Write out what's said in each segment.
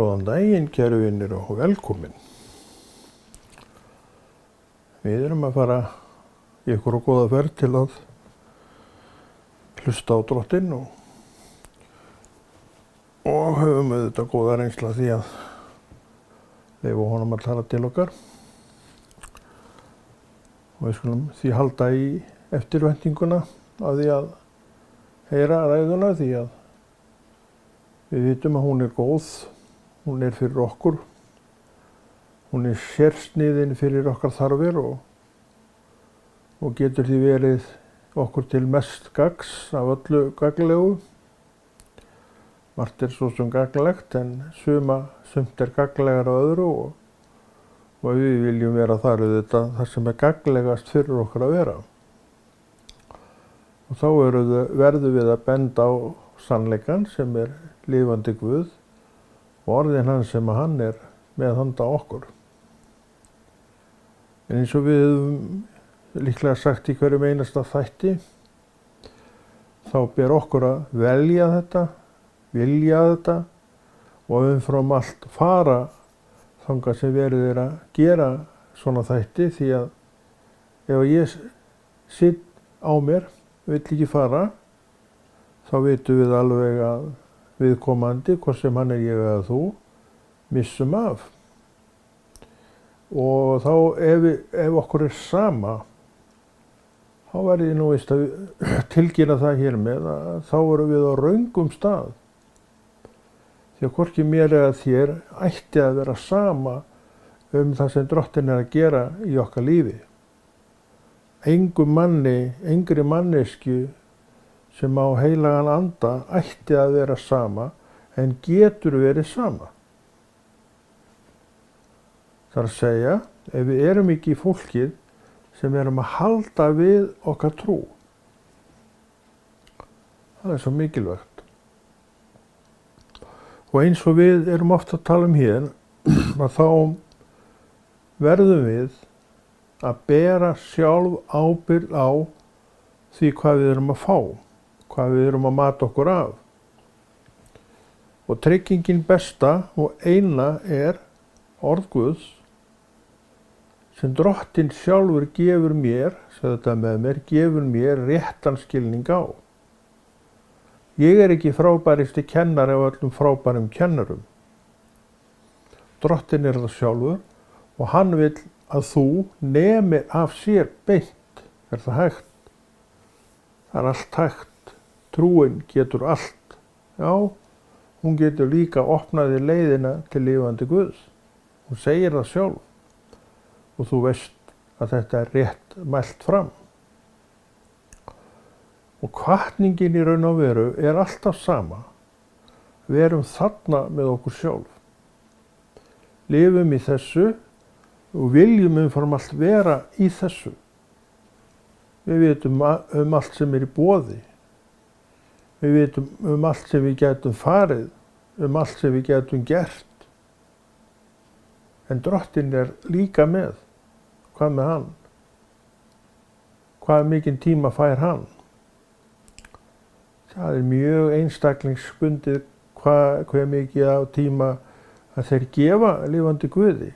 Góðan daginn, kæru vinir og velkomin. Við erum að fara í einhverja góða ferð til að hlusta á Drottinn og höfum auðvitað góða reynsla því að leyfa honum að tala til okkar. Og við skulum því halda í eftirvæntinguna af því að heyra ræðuna því að við vitum að hún er góð, hún er fyrir okkur, hún er sérsniðin fyrir okkar þarfir og getur því verið okkur til mest gagns af öllu gagnlegu. Margt er svo sem gagnlegt en sumt er gagnlegar á öðru og við viljum vera þar auðvitað þar sem er gagnlegast fyrir okkur að vera. Og þá verðum við að benda á sannleikann sem er lifandi Guð og orðin hans sem hann er með handa okkur. En eins og við höfum líklega sagt í hverjum einasta þætti, þá ber okkur að velja þetta, vilja þetta og umfram allt fara þangað sem verið er að gera svona þætti því að ef ég sitt á mér, vill ekki fara, þá vitum við alveg að viðkomandi, hvort sem hann er ég eða þú, missum af. Og þá ef okkur er sama, þá verð ég nú víst að tilkynna það hér með að þá erum við á röngum stað. Því að hvorki mér eða þér ætti að vera sama það sem Drottinn er að gera í okkar lífi. Engri manneskju sem á heilagan anda ætti að vera sama en getur verið sama. Það er að segja, ef við erum ekki í fólkið sem erum að halda við okkar trú. Það er svo mikilvægt. Og eins og við erum oft að tala hér, að þá verðum við að bera sjálf ábyrgð á því hvað við erum að fá, hvað við erum að mata okkur af. Og tryggingin besta og eina er orð Guðs sem Drottinn sjálfur gefur mér, sagði þetta með mér, gefur mér réttan skilning á. Ég er ekki frábæristi kennari af öllum frábærum kennurum. Drottinn er það sjálfur og hann vill að þú nemir af sér beint. Er það hægt? Það er allt hægt. Trúin getur allt. Já, hún getur líka opnaði leiðina til lifandi Guðs. Hún segir það sjálf. Og þú veist að þetta er rétt mælt fram. Og hvatningin í raun og veru er alltaf sama. Við erum þarna með okkur sjálf. Lifum í þessu og viljum umfram allt vera í þessu. Við vitum allt sem er í boði. Við vitum allt sem við getum farið, allt sem við getum gert. En Drottinn er líka með. Hvað með hann? Hvað mikinn tíma fær hann? Það er mjög einstaklingsbundið hve mikið á tíma að þeir gefa lifandi Guði.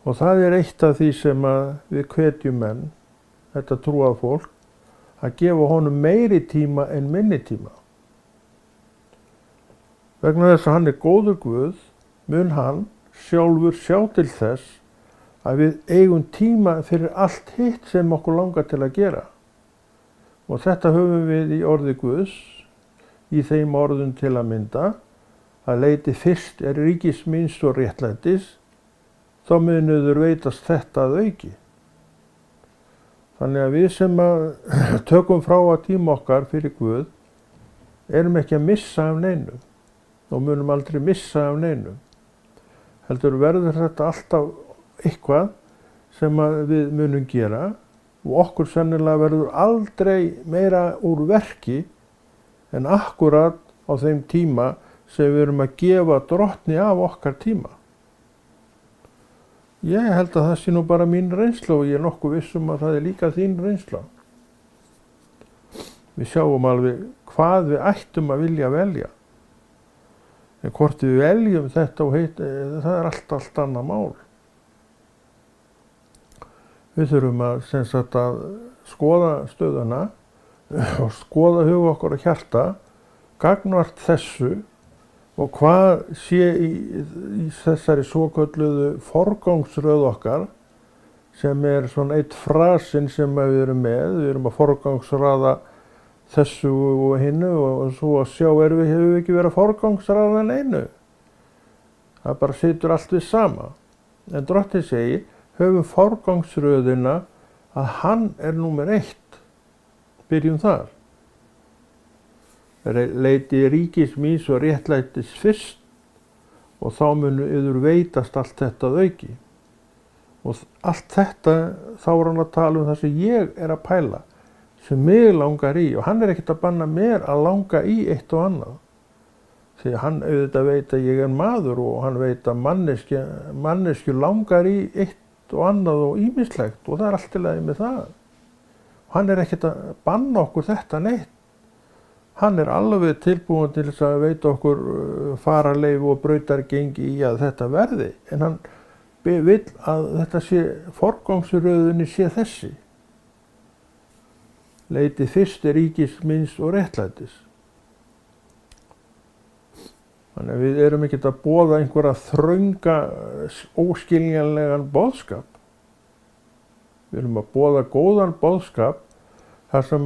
Og það er eitt af því sem við hvetjum menn, þetta trúað fólk, að gefa honum meiri tíma en minni tíma. Vegna þess að hann er góður Guð, mun hann sjálfur sjá til þess að við eigum tíma fyrir allt hitt sem okkur langar til að gera. Og þetta höfum við í orði Guðs, í þeim orðum til að mynda, að leiti fyrst er ríkis míns og réttlætis, þá munuður veitast þetta að auki. Þannig að við sem tökum frá að tíma okkar fyrir Guð, erum ekki að missa af neinu og munum aldrei missa af neinu. Heldur verður þetta alltaf eitthvað sem við munum gera og okkur sennilega verður aldrei meira úr verki en akkurat á þeim tíma sem við erum að gefa Drottni af okkar tíma. Ég held að það sé nú bara mín reynsla og ég er nokkuð viss að það er líka þín reynsla. Við sjáum alveg hvað við ættum að vilja velja. En hvort við veljum þetta og það er allt annað mál. Við þurfum að skoða stöðuna og skoða hug okkar og hjarta gagnvart þessu og hvað sé í þessari svokölluðu forgangsröð okkar sem svona eitt frasinn sem við erum með. Við erum að forgangsraða þessu og hinnu og svo að sjá hefur við ekki verið að forgangsraða neinu. Það bara situr allt við sama. En Drottinn segir, höfum forgangsröðina að hann er númer 1. Byrjum þar. Leiti ríkis míns og réttlætis fyrst og þá munu yður veitast allt þetta að auki. Og allt þetta, þá er hann að tala um það sem ég er að pæla, sem mig langar í, og hann er ekkert að banna mér að langa í eitt og annað. Því hann auðvitað veit að ég er maður og hann veit að manneskju langar í eitt og annað og ýmislegt og það er allt í lagi með það. Hann er ekkert að banna okkur þetta neitt. Hann er alveg tilbúin til þess að veita okkur fararleyfi og brautargengi í að þetta verði, en hann vill að þetta forgangsröðinni sé þessi. Leitið fyrst ríkis míns og réttlætis. Þannig að við erum ekkert að boða einhverja þrönga, óskiljanlegan boðskap. Við erum að boða góðan boðskap þar sem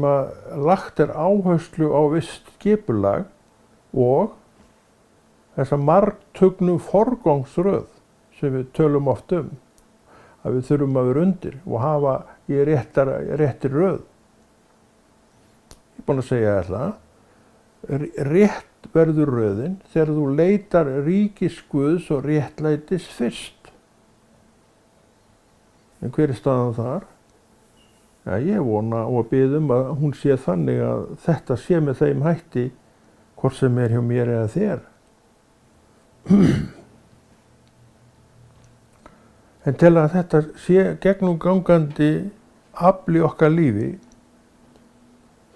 lagt er áherslu á visst skipulag og þessa margtugnu forgangsröð sem við tölum oft að við þurfum að vera undir og hafa í réttri röð. Ég er búinn að segja það. Rétt verður röðin þegar þú leitar ríkis Guðs og réttlætis fyrst. En hver er staðan þar? Ja, ég vona og bið að hún sé þannig að þetta sé með þeim hætti hvort sem er hjá mér eða þér. En til að þetta sé gegnumgangandi afl í okkar lífi,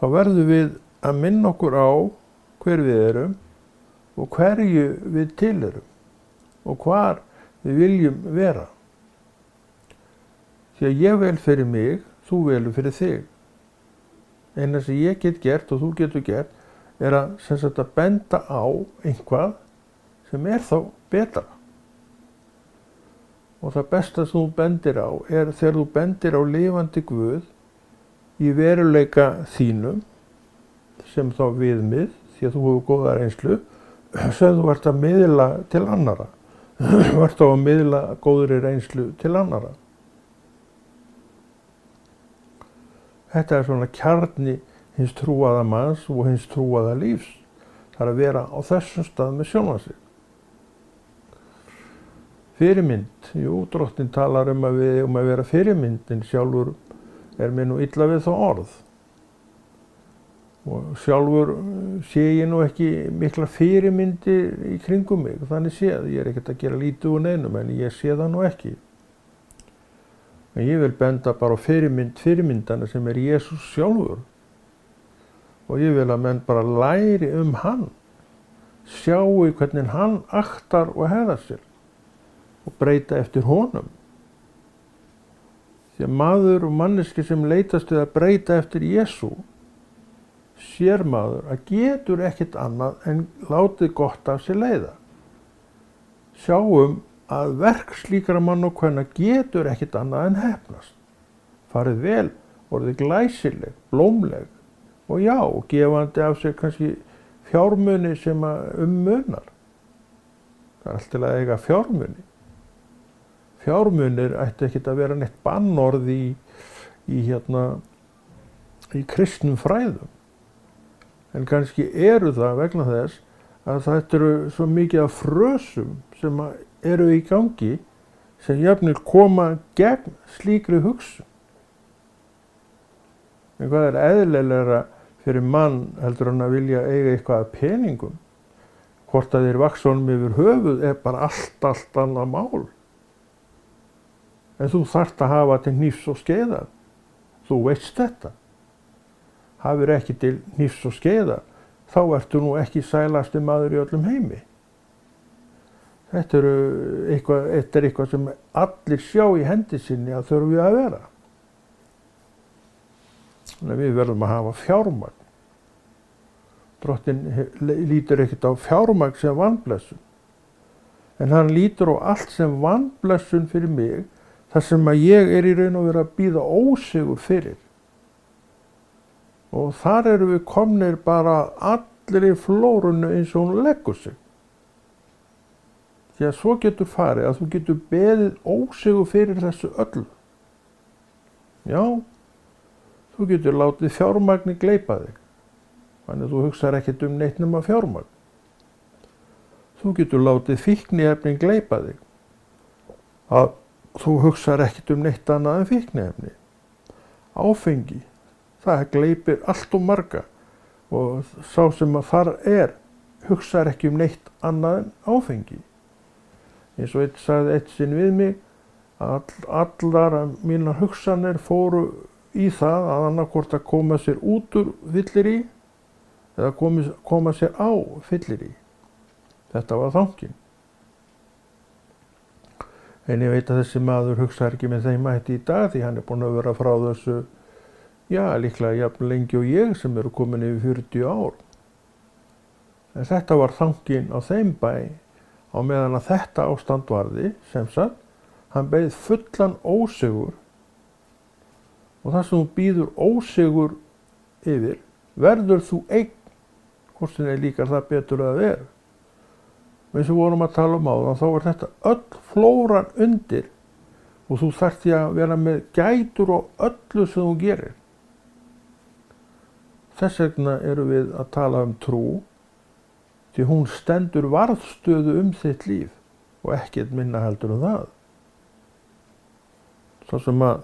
þá verðum við að minna okkur á hver við erum og hverju við tilerum og hvar við viljum vera. Því að ég vel fyrir mig, þú velur fyrir þig. Eina sem ég get gert og þú getur gert er að benda á einhvað sem er þá betra. Og það besta sem þú bendir á er þegar þú bendir á lifandi Guð í veruleika þínum, sem þá viðmið, því að þú hefur góða reynslu, sem þú ert að miðla til annara. Þú ert þá að miðla góðri reynslu til annara. Þetta er svona kjarni hins trúaða manns og hins trúaða lífs. Það er að vera á þessum stað með sjálfan sig. Fyrirmynd. Jú, Drottinn talar að við eigum að vera fyrirmynd, en sjálfur er mér nú illa við þá orð. Og sjálfur sé ég nú ekki mikla fyrirmyndir í kringum mig, þannig séð. Ég er ekkert að gera lítið úr neinum, en ég sé það nú ekki. En ég vil benda bara á fyrirmyndana sem er Jesús sjálfur. Og ég vil að menn bara læri hann, sjáu hvernig hann aktar og hegðar sér og breyta eftir honum. Því að maður og manneski sem leitast við að breyta eftir Jesú, sér maður að getur ekkert annað en látið gott af sér leiða. Sjáum að verk slíkra mann og kvenna getur ekkert annað en heppnast. Farið vel, orðið glæsileg, blómleg og já, gefandi af sér kannski fjármuni sem munar. Það er alltaf að eiga fjármuni. Fjármunir ætti ekkert að vera neitt bannorð í kristnum fræðum. En kannski eru það vegna þess að þetta eru svo mikið af frösum sem eru í gangi sem jafnvel koma gegn slíkri hugsun. En hvað er eðlilegra fyrir mann heldur hann að vilja eiga eitthvað af peningum? Hvort að þeir vaxa honum yfir höfuð er bara allt annað mál. En þú þarft að hafa til hnífs og skeiðar. Þú veist þetta. Hafir ekki til hnífs og skeiðar, þá ertu nú ekki sælasti maður í öllum heimi. Þetta er eitthvað sem allir sjá í hendi sinni að þurfum við að vera. Þannig að við verðum að hafa fjármagn. Drottinn lítur ekkert á fjármagn sem vanblessun. En hann lítur á allt sem vanblessun fyrir mig, þar sem að ég er í raun og veru að bíða ósigur fyrir. Og þar erum við komnir bara allir í flórunu eins og hún leggur sig. Því að svo getur farið að þú getur beðið ósigur fyrir þessu öllu. Já, þú getur látið fjármagni gleypa þig. Þannig að þú hugsar ekkert neitt nema fjármagn. Þú getur látið fíkniefnin gleypa þig. Að þú hugsar ekkert neitt annað en fíkniefni. Áfengi, það gleypir allt og marga. Og sá sem að þar hugsar ekki neitt annað en áfengi. Eins og einn sagði eitt sinn við mig að allar mínar hugsanir fóru í það að annarkvort að koma sér út úr fyllirí eða koma sér á fyllirí. Þetta var þanginn. En ég veit að þessi maður hugsar ekki með þeim hætti í dag því hann er búinn að vera frá þessu, já, líklega jafn lengi og ég sem eru komin yfir 40 ár. En þetta var þanginn á þeim bæ á meðan að þetta ástand varði, sem sagt, hann beið fullan ósigur og það sem þú býður ósigur yfir, verður þú einn, hvort sem líkar það betur að vera. Og eins og vorum að tala áðan, þá var þetta öll flóran undir og þú þarft að vera með gætur á öllu sem þú gerir. Þess vegna erum við að tala trú, því hún stendur varðstöðu þitt líf og ekkert minna heldur það. Svo sem að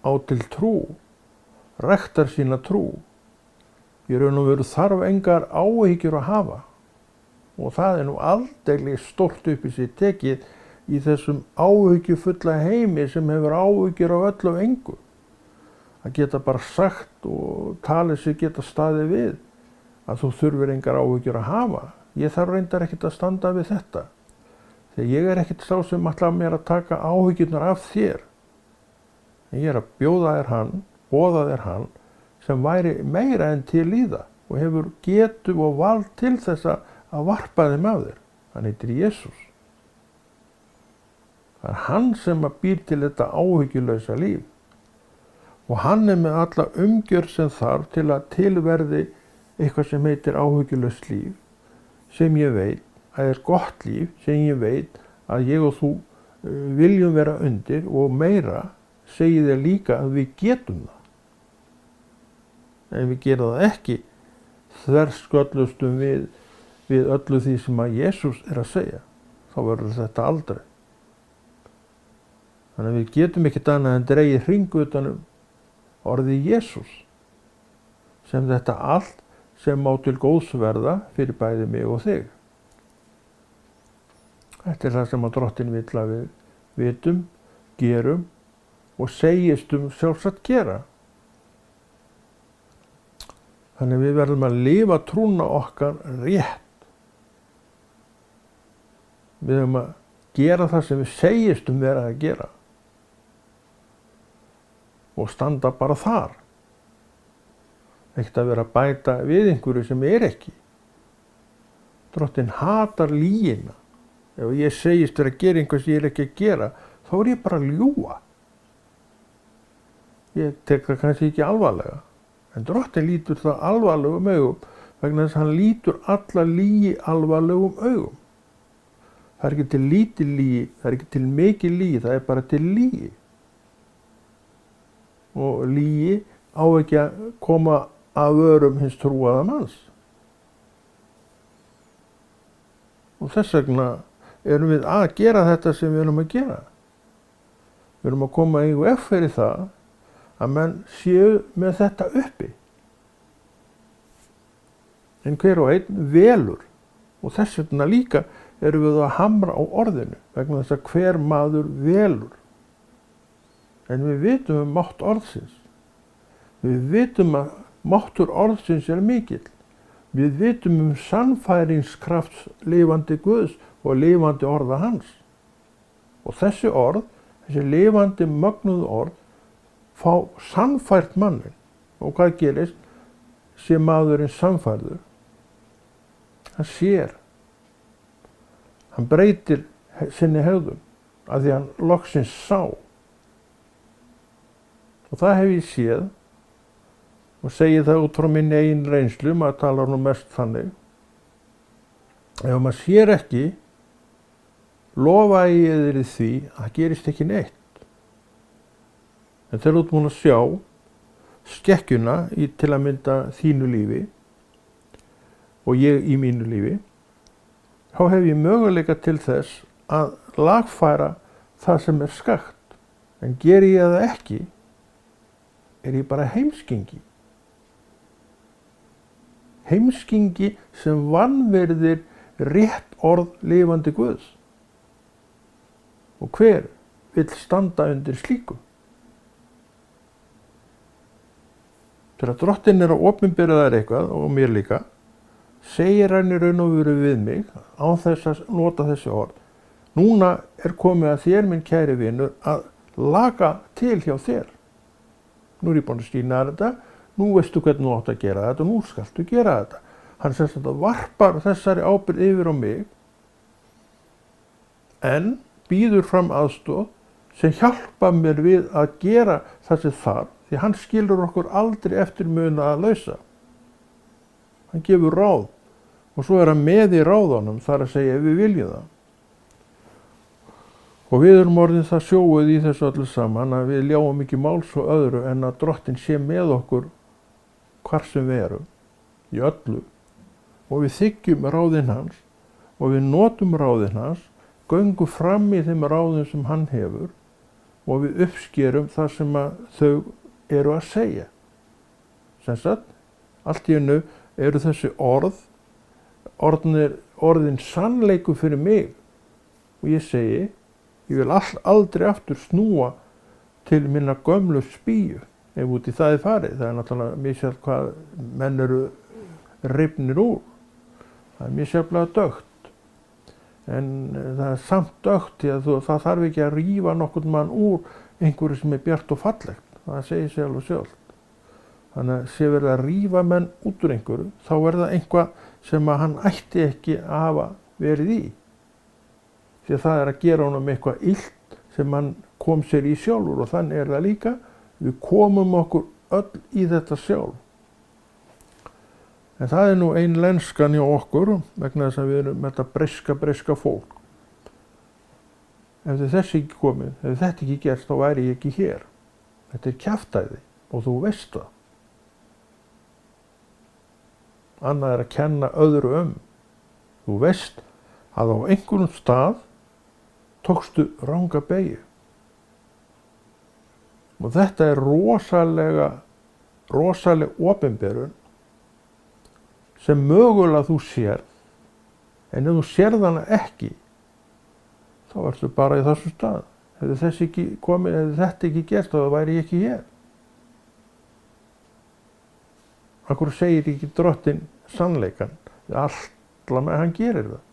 á til trú, ræktar sína trú, í raun og veru þarf engar áhyggjur að hafa. Og það nú aldrei stórt upp í sig tekið í þessum áhyggjufulla heimi sem hefur áhyggjur á öllu og engu. Að geta bara sagt og talið sig geta staðið við að þú þurfir engar áhyggjur að hafa. Ég þarf reyndar ekkert að standa við þetta. Þegar ég ekkert sá sem ætlar mér að taka áhyggjurnar af þér. En ég að boða þér hann sem væri meira en til í það og hefur getu og vald til þess að varpa þeim af þér. Hann heitir Jesús. Það hann sem býr til þetta áhyggjulausa líf. Og hann með alla umgjörð sem þarf til að tilverði eitthvað sem heitir áhyggjulaust líf, sem ég veit að gott líf, sem ég veit að ég og þú viljum vera undir og meira segi þér líka að við getum það. En við gerum það ekki þverskollustum við öllu því sem að Jesús að segja. Þá verður þetta aldrei. Þannig að við getum ekkert annað en dregið hring utan orðið Jesús. Sem þetta allt sem má til góðs verða fyrir bæði mig og þig. Þetta það sem að Drottinn vill að við vitum, gerum og segjumst sjálfsagt gera. Þannig við verðum að lifa trúna okkar rétt. Við verðum að gera það sem við segjumst vera að gera. Og standa bara þar. Ekkert að vera að bæta við einhverju sem ekki. Drottinn hatar lygina. Ef ég segist vera að gera einhvað sem ég ekki að gera, þá ég bara að ljúga. Ég tek það kannski ekki alvarlega. En Drottinn lítur það alvarlegum augum vegna þess að hann lítur alla lygi alvarlegum augum. Það ekki til lítil lygi, það ekki til mikil lygi, það bara til lygi. Og lygi á ekki að koma af vörum hins trúaða manns. Og þess vegna erum við að gera þetta sem við erum að gera. Við erum að koma í veg fyrir það að menn séu með þetta uppi. En hver og einn velur. Og þess vegna líka erum við að hamra á orðinu vegna þess að hver maður velur. En við vitum mátt orðsins. Við vitum að máttur orðsins mikill. Við vitum sannfæringskraft lifandi Guðs og lifandi orða hans. Og þessi orð, þessi lifandi mögnuð orð, fá sannfært mannin. Og hvað gerist? Sé maðurinn sannfærður. Hann sér. Hann breytir sinni hegðun af því hann loksins sá. Og það hef ég séð og segi það út frá minni eigin reynslu, maður talar nú mest þannig. Ef maður sér ekki, lofa ég þér því að það gerist ekki neitt. En þegar þú ert búin að sjá skekkjuna til að mynda þínu lífi og ég í mínu lífi, þá hef ég möguleika til þess að lagfæra það sem er skakkt. En geri ég það ekki, er ég bara heimskingi. Heimskingi sem vanvirðir rétt orð lifandi Guðs. Og hver vill standa undir slíku? Þegar Drottinn er að opinbera þær eitthvað, og mér líka, segir hann í raun og veru við mig án þess að nota þessi orð. Núna er komið að þér, minn kæri vinur, að laga til hjá þér. Nú er ég búin að skýna þetta, nú veistu hvernig þú átt að gera þetta, nú skaltu gera þetta. Hann sem þetta varpar þessari ábyrgð yfir á mig, en býður fram aðstoð sem hjálpa mér við að gera það sem þarf, því hann skilur okkur aldrei eftir muna að lausa. Hann gefur ráð og svo er hann með í ráðunum, þar að segja ef við viljum það. Og við erum orðin það sjóuð í þessu öllu saman að við ljáum ekki máls og öðru en að Drottinn sé með okkur hvar sem við erum, í öllu. Og við þiggjum ráðin hans og við notum ráðin hans, göngum fram í þeim ráðum sem hann hefur og við uppskerum það sem þau eru að segja. Sem sagt, allt í einu eru þessi orðin sannleikur fyrir mig og ég segi, ég vil aldrei aftur snúa til minna gömlu spýju ef út í það er farið. Það er náttúrulega misjafnt hvað menn eru rifnir úr. Það er misjafnlega dögt. En það er samt dögt því að það þarf ekki að rífa nokkurn mann úr einhverju sem er bjart og fallegt. Það segir sig alveg sjálft. Þannig að sé verið að rífa menn út úr einhverju, þá er það eitthvað sem að hann ætti ekki að hafa verið í. Því að það er að gera honum eitthvað illt sem hann kom sér í sjálfur og þannig er það líka. Við komum okkur öll í þetta sjálf. En það er nú ein lenskan hjá okkur vegna þess að við erum með þetta breska fólk. Ef þessi ekki komið, ef þetta ekki gerst, þá væri ég ekki hér. Þetta er kjaftæði og þú veist það. Annað er að kenna öðru um. Þú veist að á einhverjum stað tókstu ranga beygju. Og þetta er rosaleg opinberun sem mögulega þú sér, en ef þú sérð hana ekki, þá ertu bara í þessu stað. Hefði þessi ekki komið, hefði þetta ekki gerst, þá væri ég ekki hér. Af hverju segir ekki Drottinn sannleikann? Allavega hann gerir það.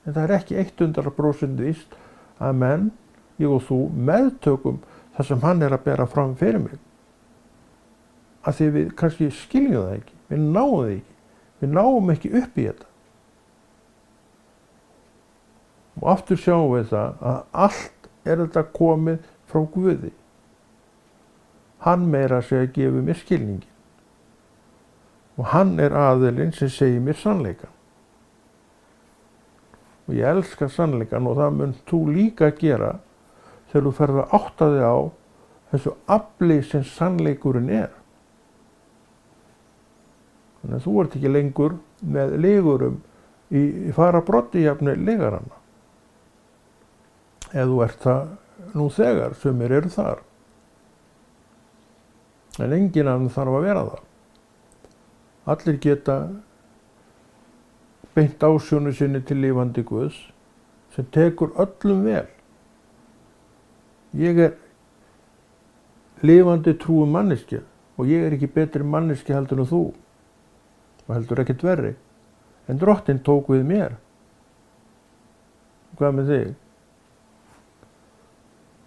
En það er ekki 100% víst að menn, ég og þú, meðtökum það sem hann er að bera fram fyrir mig. Af því við kannski skiljum það ekki, við náum það ekki, við náum ekki upp í þetta. Og aftur sjáum við það að allt er þetta komið frá Guði. Hann meira að segja gefur mér skilningin. Og hann er aðilinn sem segir mér sannleikann. Og ég elska sannleikann og það mun þú líka gera þegar þú ferð að átta þig á þessu afli sem sannleikurinn er. Þannig að þú ert ekki lengur með leigurum í farabroddi jafnir legaranna. Ef þú ert það nú þegar, sumir eru þar. En enginn annar þarf að vera það. Allir geta beint ásjónu sinni til lifandi Guðs sem tekur öllum vel. Ég er lifandi trúum manneskja og ég er ekki betri manneskja heldur en þú og heldur ekkert verri. En Drottinn tók við mér hvað með þig?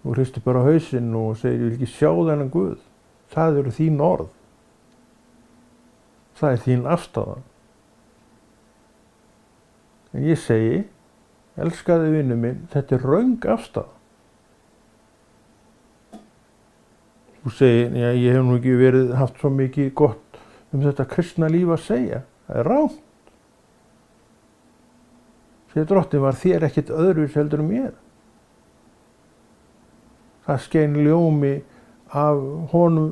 Þú hristir bara hausinn og segir, ég vil ekki sjá þennan Guð. Það eru þín orð. Það er þín afstaða. En ég segi, elskaði vinur minn, þetta er röng afstaða. Þú segir, já, ég hef nú ekki haft svo mikið gott þetta kristna líf að segja. Það er rangt. Segir Drottinn, var þér ekkert öðruvísi heldur en mér. Það skein ljómi af honum,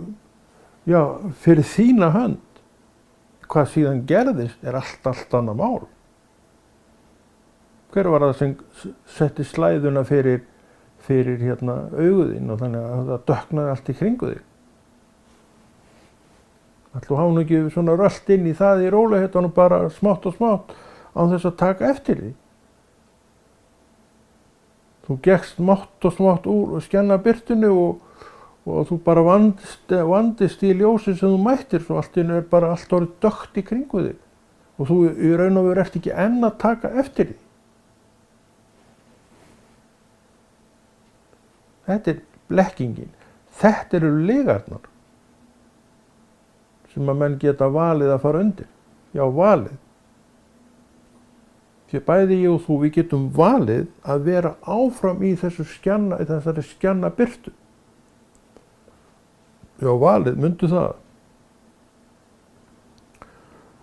já, fyrir þína hönd. Hvað síðan gerðist er allt annað mál. Hver var það sem setti slæðuna fyrir auguðinn og þannig að það dökknaði allt í kringu þig? Ætli hafa nú ekki svona rölt inn í það í rólegheitunum bara smátt og smátt án þess að taka eftir því. Þú gekkst smátt og smátt úr og skenna birtinu og þú bara vandist í ljósin sem þú mættir, svo allt í einu er bara allt orðið dökkt í kringu þig og þú í raun og veru ert ekki enn að taka eftir því. Þetta er blekkingin. Þetta eru lygarnar sem að menn geta valið að fara undir. Já, valið. Því bæði ég og þú, við getum valið að vera áfram í þessari skjanna birtu. Já, valið, myndu það.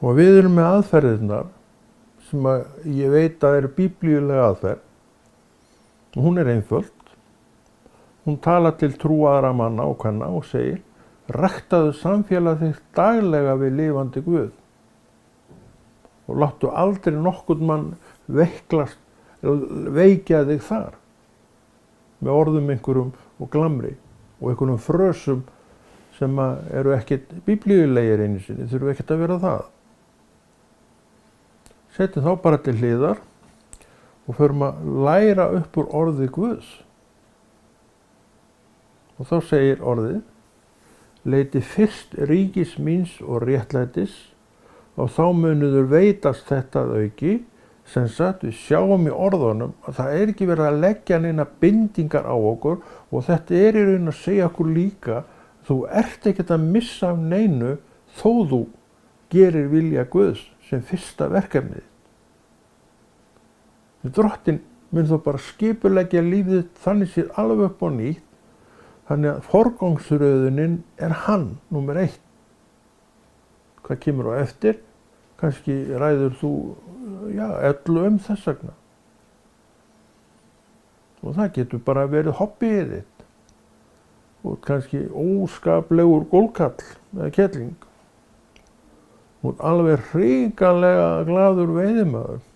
Og við erum með aðferðirnar sem að ég veit að er biblíulega aðferð. Og hún er einföld. Hún talar til trúaðra manna og kvenna og segir, ræktaðu samfélag þitt daglega við lifandi Guð og láttu aldrei nokkurn mann veikja þig þar með orðum einhverjum og glamri og einhverjum frösum sem eru ekkert biblíulegir einu sinni, þurfu ekkert að vera það. Setjum þá bara til hliðar og förum að læra upp úr orði Guðs. Og þá segir orðið, leiti fyrst ríkis míns og réttlætis og þá munuður veitast þetta að auki, sem sagt við sjáum í orðunum að það er ekki verið að leggja neina bindingar á okkur og þetta er í raun að segja okkur líka, þú ert ekkert að missa af neinu þó þú gerir vilja Guðs sem fyrsta verkefnið. Drottinn mun þó bara skipuleggja lífið þannig séð alveg upp á nýtt. Þannig að forgangsröðunin er hann, númer 1. Hvað kemur á eftir? Kannski ræður þú, öllu þess vegna. Og það getur bara verið hobbyið þitt. Og kannski óskaplegur gólkall eða kettling. Og alveg hrikalega glaður veiðimaður.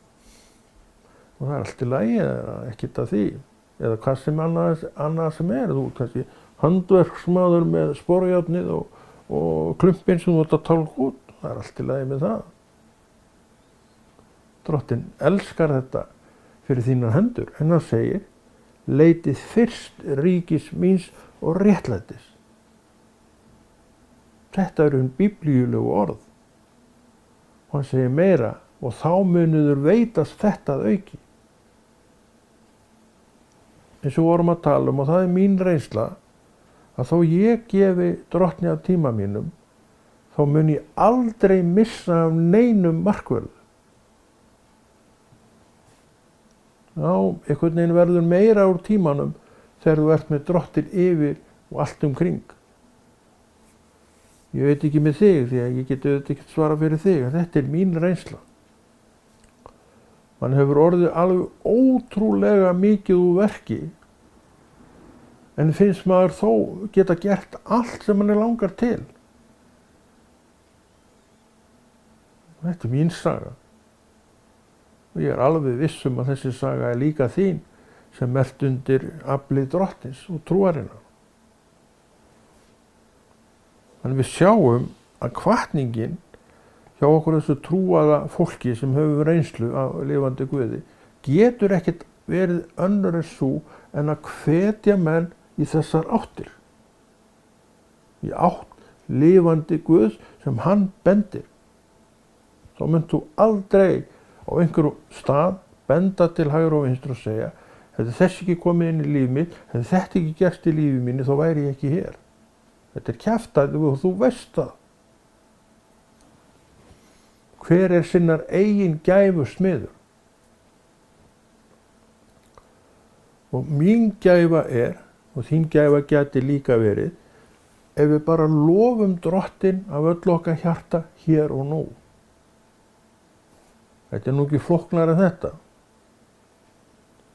Og það er allt í lagi, ekkert að því. Eða hvað sem annað sem er. Þú kannski handverksmaður með sporjárnið og klumpinn sem þú ert að tálka út. Það er allt í lagi með það. Drottinn elskar þetta fyrir þínar hendur. En hann segir, leitið fyrst ríkis míns og réttlætis. Þetta eru biblíulegu orð. Og hann segir meira, og þá munuður veitast þetta að auki. Eins og vorum að tala og það er mín reynsla, að þó ég gefi Drottni af tíma mínum, þá mun ég aldrei missa af neinum markverðu. Já, einhvern veginn verður meira úr tímanum þegar þú ert með Drottinn yfir og allt kring. Ég veit ekki með þig, því að ég get auðvitað ekki svara fyrir þig, en þetta er mín reynsla. Man hefur orðið alveg ótrúlega mikið úr verki, en finnst maður þó geta gert allt sem mann langar til. Þetta er mín saga. Og ég er alveg viss að þessi saga er líka þín sem ert undir afli Drottins og trúarinnar. Þannig við sjáum að hvatningin hjá okkur þessu trúaða fólki sem hefur reynslu af lifandi Guði getur ekkert verið önnur en sú en að hvetja menn í þessar áttir. Í átt lifandi Guðs sem hann bendir. Þá munt þú aldrei á einhverjum stað benda til hægri og vinstri og segja hefði þess ekki komið inn í líf mitt, hefði þetta ekki gerst í lífi mínu, þá væri ég ekki hér. Þetta kjaftæði og þú veist það. Hver sinnar eigin gæfu smiður? Og mín gæfa og þín gæfa gæti líka verið, ef við bara lofum Drottinn af öllu okkar hjarta hér og nú. Þetta nú ekki flóknara en þetta.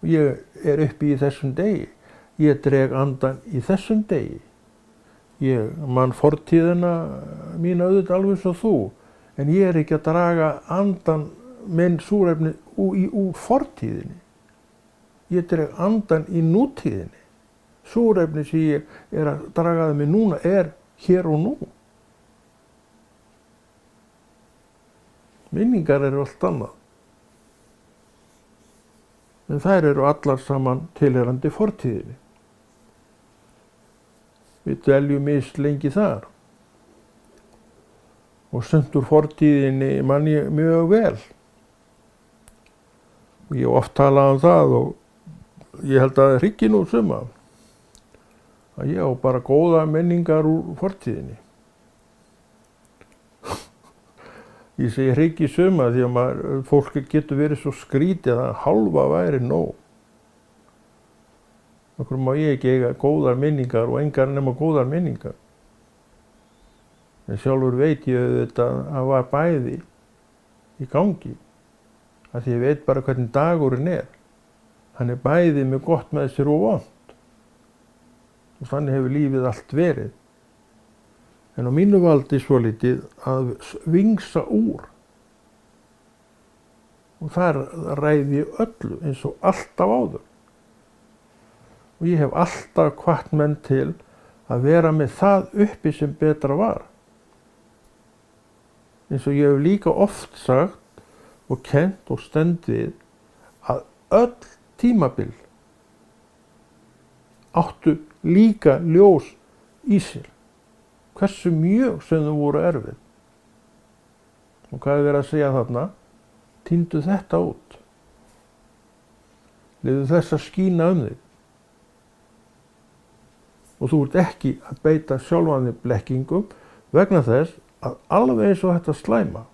Ég uppi í þessum degi. Ég dreg andan í þessum degi. Ég man fortíðina mína auðvitað alveg svo þú. En ég ekki að draga andan minn súrefni úr fortíðinni. Ég dreg andan í nútíðinni. Súrefni sem ég að draga það mig núna hér og nú. Minningar allt annað. En þær allar saman tilheyrandi fortíðinni. Við dveljum lengi þar. Og sumt úr fortíðinni man ég mjög vel. Og ég hef oft talað það og ég held að hryggi nú suma. Að ég á bara góða minningar úr fortíðinni. Ég segi hryggi suma því að fólk getur verið svo skrítið að hálfa væri nóg. Okkur má ég ekki eiga góðar minningar og engar nema góðar minningar. En sjálfur veit ég auðvitað að það var bæði í gangi. Af því ég veit bara hvernig dagurinn Hann bæði með gott með sér og vont. Og þannig hefur lífið allt verið. En á mínu valdi svolítið að vingsa úr. Og þar ræði ég öllu eins og alltaf áður. Og ég hef alltaf hvatt menn til að vera með það uppi sem betra var. Eins og ég hef líka oft sagt og kennt og stend við að öll tímabil áttu líka ljós í sér. Hversu mjög sem þau voru erfið. Og hvað verið að segja þarna? Týndu þetta út. Leyfðu þess að skína þig. Og þú ert ekki að beita sjálfan þig blekkingum vegna þess að alveg eins og þetta slæma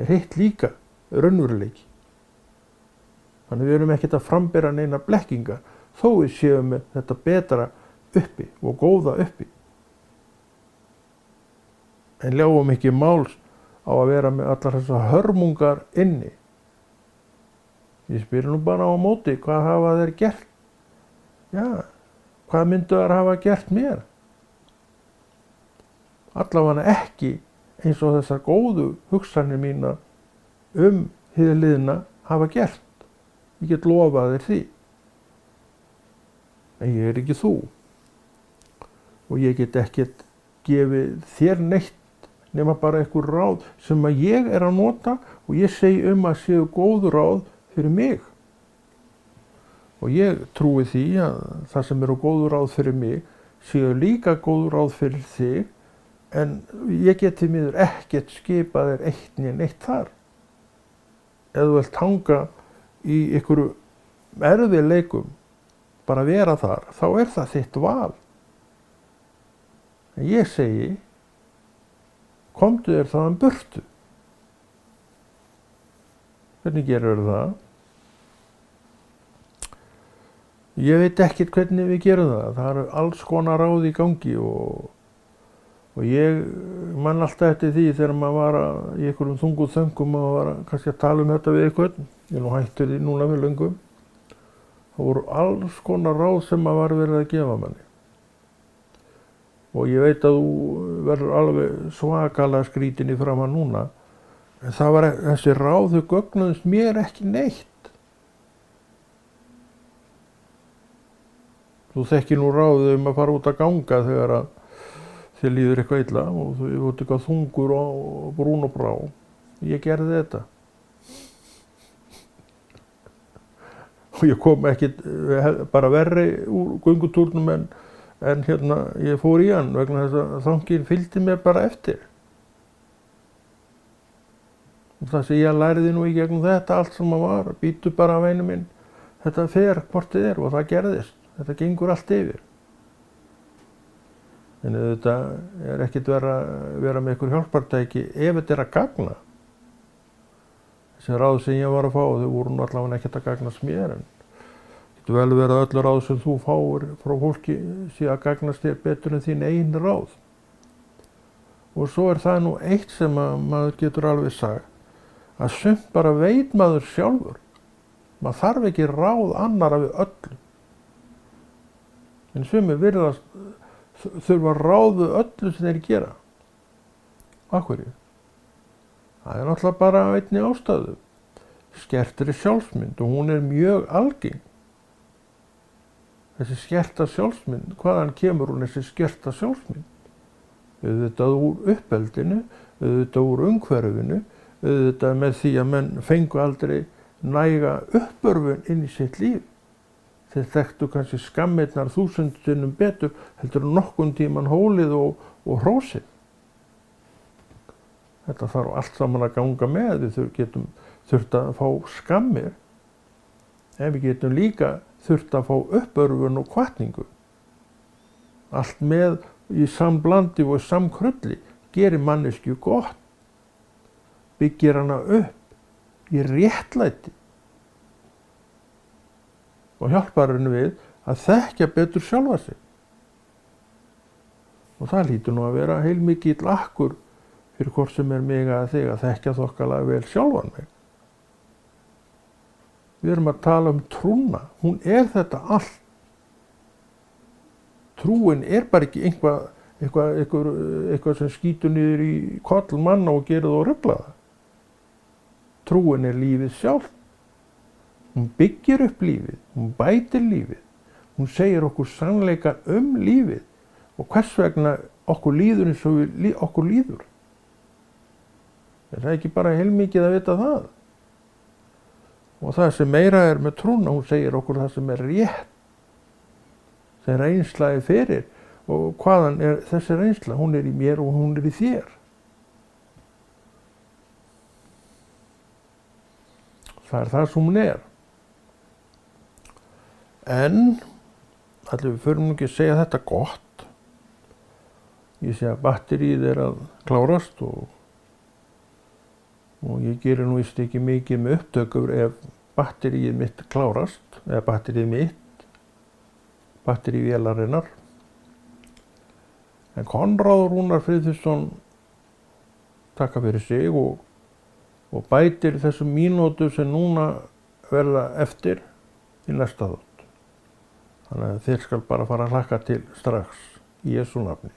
hitt líka raunveruleiki. Þannig við erum ekkert að frambera neina blekkingar þó við séum með þetta betra uppi og góða uppi. En ljáum ekki máls á að vera með allar þessar hörmungar inni. Ég spyr nú bara á móti, hvað hafa þeir gert? Já, hvað myndu þær hafa gert mér? Allavega ekki eins og þessar góðu hugsanir mína hið liðna hafa gert. Ég get lofað þér því. En ég ekki þú. Og ég get ekkert gefið þér neitt nema bara einhver ráð sem að ég að nota og ég segi að séu góð ráð fyrir mig. Og ég trúi því að það sem eru góð ráð fyrir mig séu líka góð ráð fyrir þig, en ég geti miður ekkert skipað þér eitt né neitt þar. Ef þú vilt hanga í einhverju erfiðleikum, bara vera þar, þá það þitt val. En ég segi, komdu þér þaðan burtu. Hvernig gerur það? Ég veit ekkert hvernig við gerum það. Það eru alls konar ráð í gangi og ég man alltaf eftir því þegar maður var í einhverjum þungum þöngum og var kannski að tala þetta við einhvern. Ég nú hættur því núna fyrir löngum. Það voru alls konar ráð sem maður var verið að gefa manni. Og ég veit að þú verður alveg svakalega skrítin í framan núna. En það var þessi ráð, þau gögnuðust mér ekki neitt. Þú þekkir nú ráðið að fara út að ganga þegar að þér líður eitthvað illa og þú ert eitthvað þungur og brún og brá. Ég gerði þetta. Og ég kom ekki bara verri úr göngutúrnum en ég fór í hann vegna þess að þangin fylgdi mér bara eftir. Og það sem ég lærði nú í gegnum þetta allt sem var, býtu bara af einu minn, þetta fer hvort þið og það gerðist, þetta gengur allt yfir. En þetta ekkert vera með ykkur hjálpartæki ef þetta að gagna. Þessi ráð sem ég var að fá, þau voru nú allavega ekkert að gagnast mér, en getur vel verið að öllu ráð sem þú fáir frá fólki sé að gagnast þér betur en þín eigin ráð. Og svo það nú eitt sem maður getur alveg sagt, að sumt bara veit maður sjálfur. Maður þarf ekki ráð annara við öllu. En sumir virðast þurfa ráð við öllu sem þeir gera. Af hverju? Það náttúrulega bara einni ástæðu. Skertri sjálfsmynd og hún mjög algeng. Þessi skerta sjálfsmynd, hvaðan kemur hún þessi skerta sjálfsmynd? Auðvitað úr uppeldinu, auðvitað úr umhverfinu, auðvitað með því að menn fengu aldrei næga uppörfun inn í sitt líf. Þeir þekktu kannski skammirnar 1000 sinnum betur heldur nokkurn tíman hólið og hrósið. Þetta þarf allt saman að ganga með, við getum þurft að fá skammir, en við getum líka þurft að fá uppörfun og hvatningu. Allt með í samblandi og samkrulli gerir manneskju gott, byggir hana upp í réttlæti og hjálpar henni við að þekkja betur sjálfa sig. Og það hlýtur nú að vera heilmikill akkur fyrir hvort sem mig að þig að þekkja þokkalega vel sjálfan mig. Við erum að tala trúna, hún þetta allt. Trúin bara ekki eitthvað sem skýtur niður í koll manna og gerir það og rugla það. Trúin lífið sjálft. Hún byggir upp lífið, hún bætir lífið, hún segir okkur sannleika lífið og hvers vegna okkur líður eins og okkur líður. Það ekki bara heilmikið að vita það. Og það sem meira með trúna, hún segir okkur það sem rétt, sem reynsla fyrir og hvaðan þessi reynsla, hún í mér og hún í þér. Það það sem hún En, allir við förum ekki að segja þetta gott. Ég sé að batteríið að klárast og ég gerir nú víst ekki mikið með upptökur ef batteríið mitt klárast, eða batteríið mitt, batteríið vélarinnar. En Konráð Rúnar Friðþjófsson takka fyrir sig og bætir þessum mínútur sem núna verða eftir í næsta þátt. Þannig að þér skal bara fara að hlakka til strax í Jesú nafni.